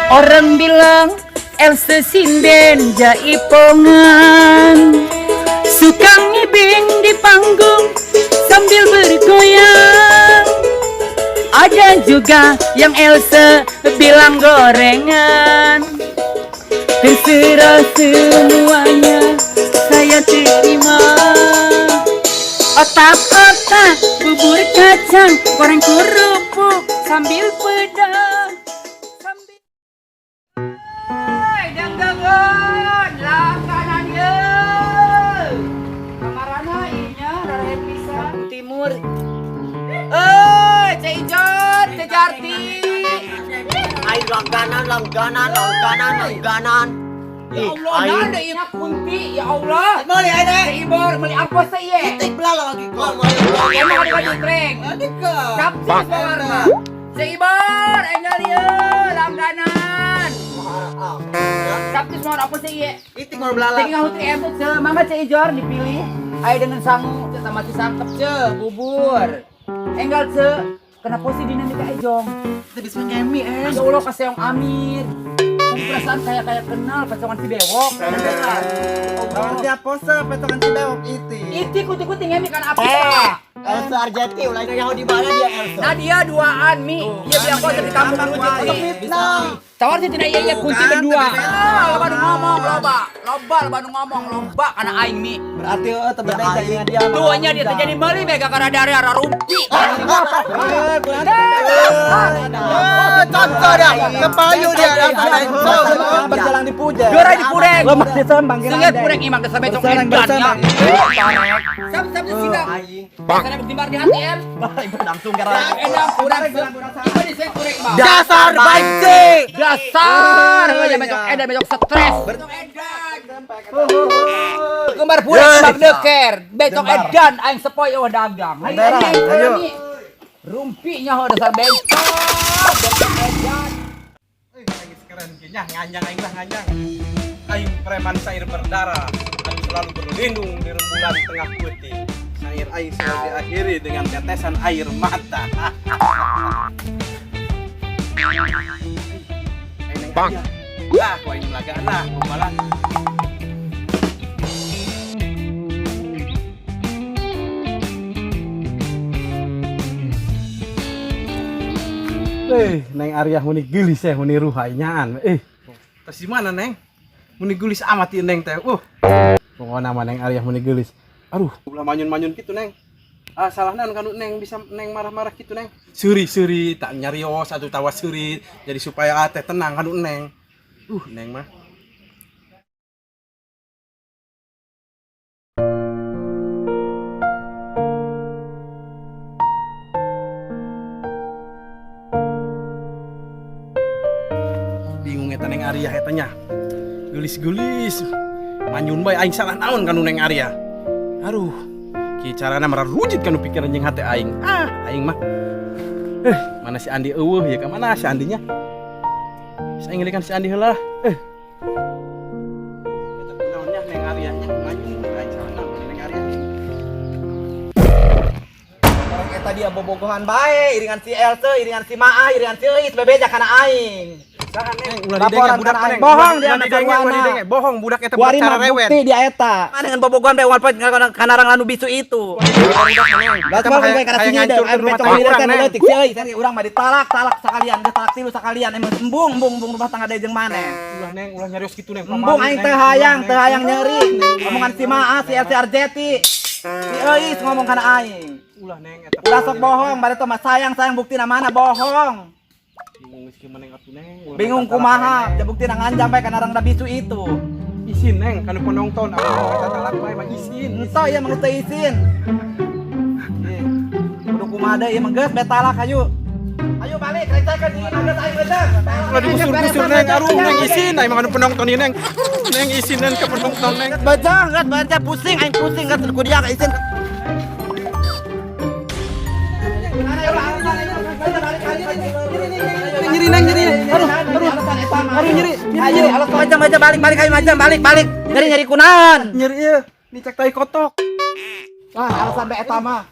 Orang bilang Elsa sinden jaipongan, suka ngibing di panggung sambil bergoyang. Ada juga yang Elsa bilang gorengan. Terserah semuanya saya terima. Otak-otak, bubur kacang, goreng kerupuk sambil pedang. Jangan langganan ye. Kamarana inya rare pisan timur. Cek Ijon, Cek Jarti. Ay, langganan. Ya Allah, nanda ieu kunti, ya Allah. Mali ay deh. Cek Ibor, beli apa sih ye? Itik belala lagi ko. Emang ada baju treng. Adik ka. Kapsis warna. Cek Ibor, enggal ye, langganan. Kapsis mau apa sih ye? Itik mau belala. Tinggal hutri empuk ce, mama Cek Ijor dipilih. Ayo dengan sangu, ce sama si sangkep ce, bubur. Enggal ce, kenapa sih dina nikah Ejong? Kita bisa ngemi Ya Allah kasih yang Amir. Kamu perasaan kayak kenal pasangan si Bewok. Lawan siapa se petokan si bewok iti. Iti kuti ngemi kan apa? Elsa Arjeti ulah yang di mana dia Elsa. Nah dia duaan Mi. Iya biar kau jadi kampung dulu Bisa. fitnah. Tawar sih tidak iya kunci berdua. Loba nu ngomong loba nu ngomong loba karena aing Mi. Berarti temennya dengan dia. Duanya dia terjadi meli mega karena dari arah rumpi. Contoh dia, kepayu dia berjalan di puja. Dora di Pureng. Lo masih sembang Singet Pureng imang ke sampai cok edannya. Sam sidang. Karena bukti bar di hati em. Langsung karena Edang kurang. Ibu di seng Pureng bang. dasar baik sih. Dasar. Aja becok edan becok stres. Kembar Pureng bang deker. Becok edan aing sepoi eueuh dagang. Ayo. Rumpinya dasar bencong. Becok edan. Keren kinya nganjang aing lah nganjang. Aing preman sair berdarah, aing selalu berlindung di rembulan tengah putih. Sair aing selalu diakhiri dengan tetesan air mata. Bang. Lah, kau ini lagaan lah, kumbalan. Neng Arya muni gelis ya, muni ruhainyaan. Tas di mana Neng? Muni gelis amat ieu Neng teh. Pokona mah Neng Arya muni gelis. Aduh, ulah manyun-manyun kitu Neng. Salah naon kanu Neng bisa Neng marah-marah kitu Neng. Seuri tak nyarios atuh tawa seuri. Jadi supaya teh tenang kanu Neng. Neng mah. Bingung eta Neng Arya eta nya. Gelis-gelis. Manyun bae aing salah naon kanu Neng Arya. Aduh, ki carana mararujit kanu pikiran jeung hate aing. Aing mah. Mana si Andi eueuh ya ka mana si Andinya? Saya ngelikan si Andi heula. Eta kunaonnya Neng Arya nya manyun aing salah naon Neng Arya. Orang eta dia bobogohan bae, iringan si Elsa, iringan si Maah, iringan si Eis, bebeja kana aing. Saha Neng ulah Laporan didenge budak kana Neng. aing. Bohong dia Ulah anak didenge, ulah sarwana. didenge. Bohong budak eta Kuari cara mah rewel. bukti dia eta. Mana dengan bobogohan bae walpot kana orang lanu bisu itu. Baca mah kayak kana sini deh, air becok ini teh leutik si euy, sari urang mah ditalak sakalian, geus talak tilu sakalian emang embung rumah tangga deui jeung maneh. Ulah Neng, ulah nyarios kitu Neng. Embung aing teh hayang nyeri. Omongan si Maah, si Elsa Arjeti. Si Eis ngomong kana aing. Ulah Neng eta. Ulah sok bohong, bari teh mah sayang buktina mana bohong. Bingung geus kieu Neng atuh Neng. Bingung kumaha, da buktina nganjam bae kana orang da bisu itu. Izin Neng, kanu penonton apa kita talak bae mah izin. Ento ieu mah teu izin. Kudu kumaha deui ieu mah geus betalak hayu. Ayo balik, recekeun di geus aing beudang. Ulah digusur-gusur Neng, aduh Neng izin aing mah kanu penonton ieu Neng. Neng izin Neng ke penonton Neng. Baca pusing aing pusing geus ku dia ka izin. Nyeri Neng, nyeri. Aduh nyeri. Ayo, macam balik ayo macam balik. Nyeri kunaon? Nyeri ieu. Dicek tai kotok. Wah, alasan bae eta mah.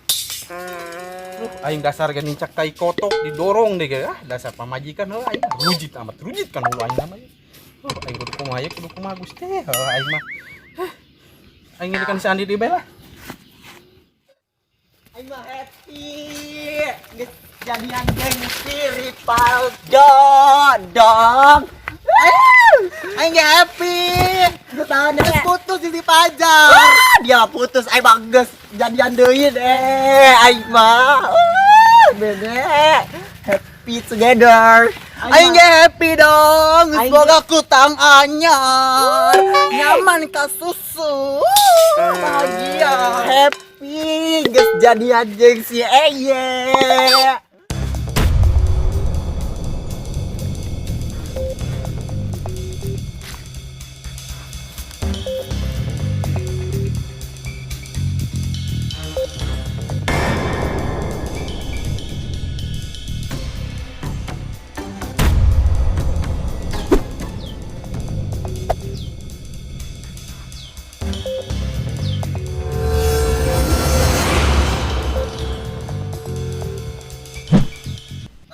Aing dasar gening cak kai kotok didorong deh dasar pamajikan aing rujit kan hulu aing namanya. Aing kudu kumaha kudu kumaha Gusti. Aing mah. Aing ngelikan si Andi di bela. Aing mah happy. Geus jadian gengsi rival dodong. Aing happy. Geus putus di Pajar. Dia putus aing mah geus jadian deui deh. Aing mah. Bede. Happy together. Aing happy dong. Semoga kutang anyar. Nyaman ka susu. Bahagia. Happy. Geus jadian jeung si Eye.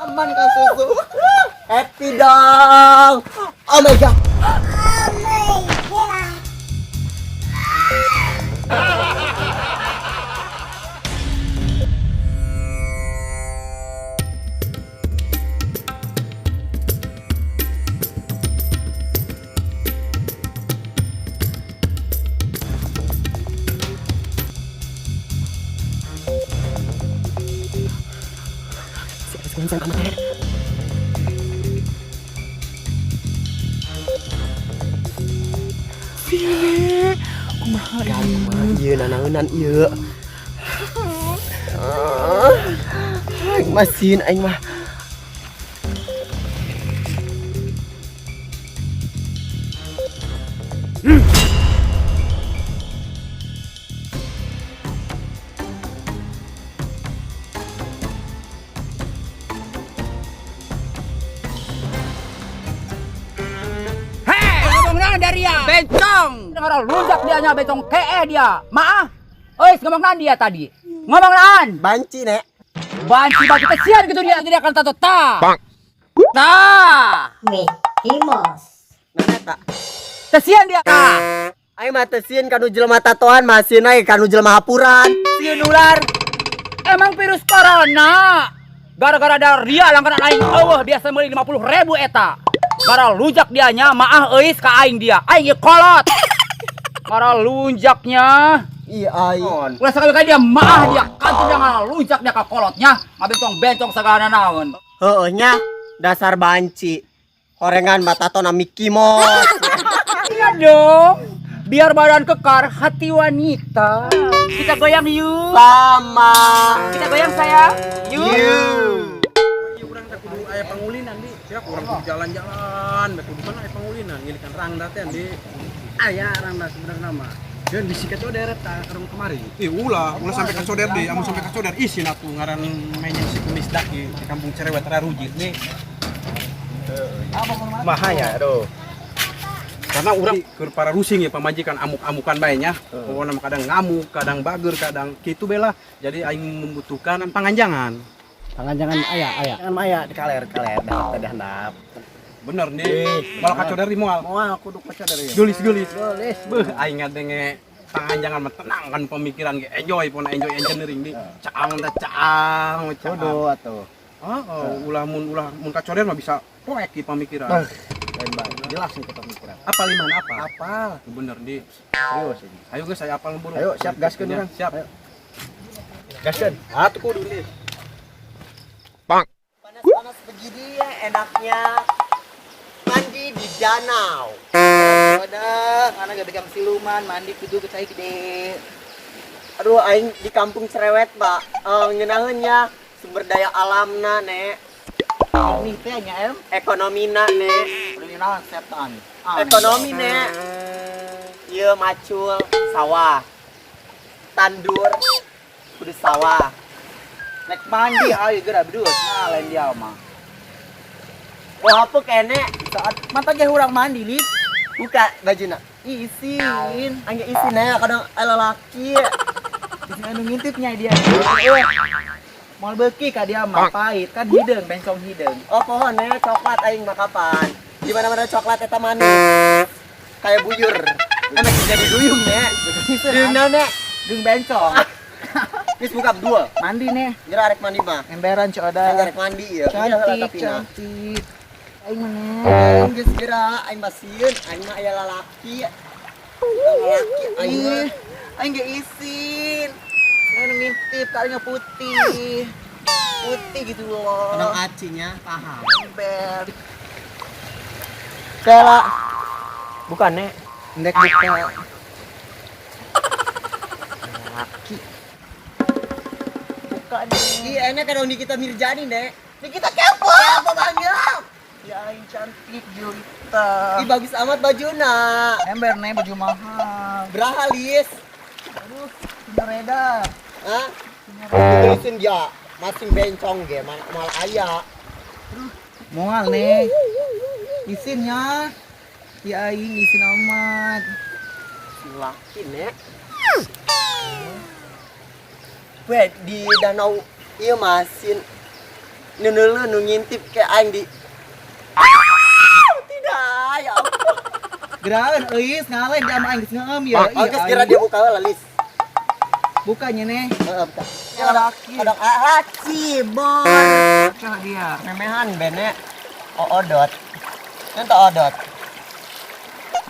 Aman kan susu. Happy dong. Oh my god. Ieu nanangeunnan ieu. Masin aing mah. Dia bencong dengar lunjak dianya bencong dia maah ngomong dia tadi ngomong Banci nek. banci kesian gitu dia jadi akan tato Himos. Nah eta. kesian dia Aing mah teu sieun kanu jelema tatoan, mah sieun we kanu jelema hapuran. sieun ular emang virus corona gara-gara dia langganan aing biasa meuli 50.000 eta gara lunjak dianya maah ka aing dia aing kolot gara lunjaknya Iya aing. ulah sekali dia maah dia kantor jangan lunjak dia ka kolotnya ngabencong-bencong sagala naon Heeh nya dasar banci. Horengan mah tato na Mickey Mouse. iya dong biar badan kekar hati wanita kita goyang yuk Sama. kita goyang sayang yuk Urang teh kudu aya pangulinan di. Ya urang kudu jalan-jalan, kudu mana aya pangulinan ngilikan rangda teh di. Aya rangda sebenarnya mah. Deun bisi ka coder eta karung kemari. Ulah sampai ka coder di, amun sampai ka coder isin atuh ngaran menyang si kumis dak di kampung Cerewet Rarujit nih. Bahaya aduh. Karena urang keur para rusing ya pamajikan amuk-amukan bae nya. Pokona mah kadang ngamuk, kadang bager, kadang kitu bela. Jadi aing membutuhkan panganjangan. Jangan aya. Jangan aya di kaler dah handap. Bener nih. Kalau kacau dari moal. Moal kudu kaca dari. Gelis. Beuh aing ngadenge panganjangan mah tenang kan pemikiran ge enjoy enjoy engineering di. Caang. Kudu atuh. Ulah mun kacoder mah bisa poek di pemikiran. Jelas nih kita pemikiran. Apa liman apa? Apal. Bener di. Serius ini. Ayo guys saya apal buru. Ayo siap gaskeun urang. Siap. Ayo. Gaskeun. Atuh kudu di. Panas-panas begini ya enaknya mandi di danau. udah karena gede siluman mandi kudu ke gede Aduh aing di kampung Cerewet, Pak. Ngeunaheunnya sumber daya alamna, Nek. ini teh nya Ekonomina, Nek. naon setan Ekonomi, Nek. Ieu macul sawah. Tandur kudu sawah. nek mandi ayo geura bedus nah lain dia mah Wah, apa kene? saat mata ge urang mandi nih Buka bajuna. isin Angge isin ya kadang lalaki. isin anu ngintipnya dia Mau beki ka dia mah pahit kan hideung bencong hideung. Oh pohon nek coklat aing mah kapan? Di mana-mana coklat eta manis. Kayak buyur. Enak jadi duyung nek. Deung naon nek? Deung bencong. Geus buka dua. Mandi nih. Jera arek mandi mah. Emberan Aing coda. arek mandi ya. Cantik. Aing mana? Aing geus geura aing masieun, aing mah aya lalaki. Lalaki aing mah. Aing ge isin. Saya ngintip kalinya putih. Putih gitu loh. Anak acinya paham. Ember. Kela. Bukan nek. Ndek buka. Laki. Bukan nih. Iya enak kan di kita Mirjani nek. Kita kepo. Kepo banget. Ya aing cantik Julita. Ih bagus amat bajuna. Ember nih baju mahal. Beraha Lis? Aduh, Cinderella. Hah? Tulisin dia masing bencong ge malah aya. Moal nih. Isinnya. Ya aing isin amat. Laki nek. Weh di danau ieu masin neuneuleun nu ngintip ke aing di tidak ya ampun. Gerakan euis ngalain da aing geus ngeum ya. Oh geus kira dia buka heula Lis. Bukanya nih. Heeh buka. Laki. Ada cibor. Coba dia. Memehan bene. Odot. Ente odot.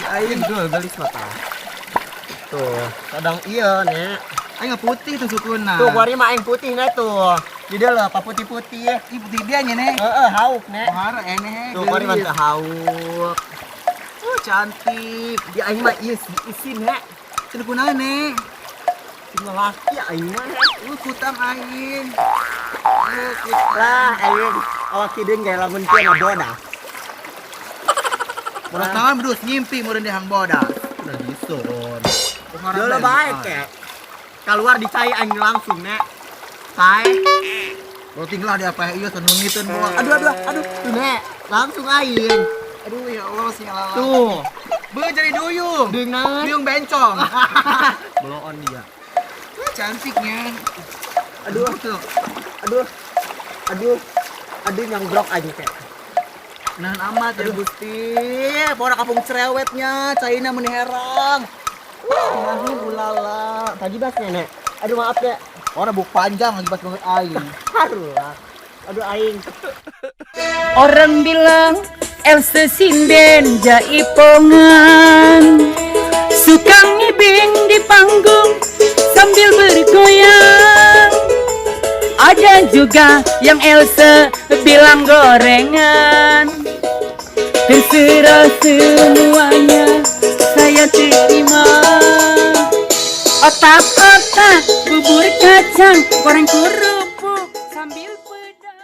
Ya aing dul galis mata. Tuh, kadang iya nek. Aing putih tuh sukuna. Tuh kuari mah aing putih nek tuh. Di dalam apa putih-putih ya. Ih putih dia nya nih. Heeh, hauk nek. Mahar eneh. Tuh kuari mah teu hauk. Cantik. Di aing mah ieu isin nek. Cenah kunaon nih? Cuma laki aing mah nek. Kutang aing. Lah aing awak kideung gaya lamun kieu mah bodas. Bodas naon berdus ngimpi mureun di hang bodas. Udah dison. Dulu baik kek. Keluar dicai aing langsung nek. Cai. Roting lah dia apa ieu tanu ngiteun bawa. Aduh. Tuh nek, langsung aing. Aduh ya Allah si alala. Tuh. Beu jadi duyung. Deung naon? Duyung bencong. Bloon dia. Cantiknya. Aduh. Tuh. Aduh nyanggrok aja kek. Nahan amat ya Gusti. Pora kapung cerewetnya, caina meni herang. Nahin ulala. Tadi bas nenek. Aduh maaf ya. Ora buk panjang lagi pas banget aing. Harulah. Aduh aing. Orang bilang Elsa sinden jaipongan, suka ngibing di panggung sambil bergoyang. Ada juga yang Elsa bilang gorengan. Terserah semuanya saya terima. Otak-otak, bubur kacang, goreng kerupuk sambil pedang.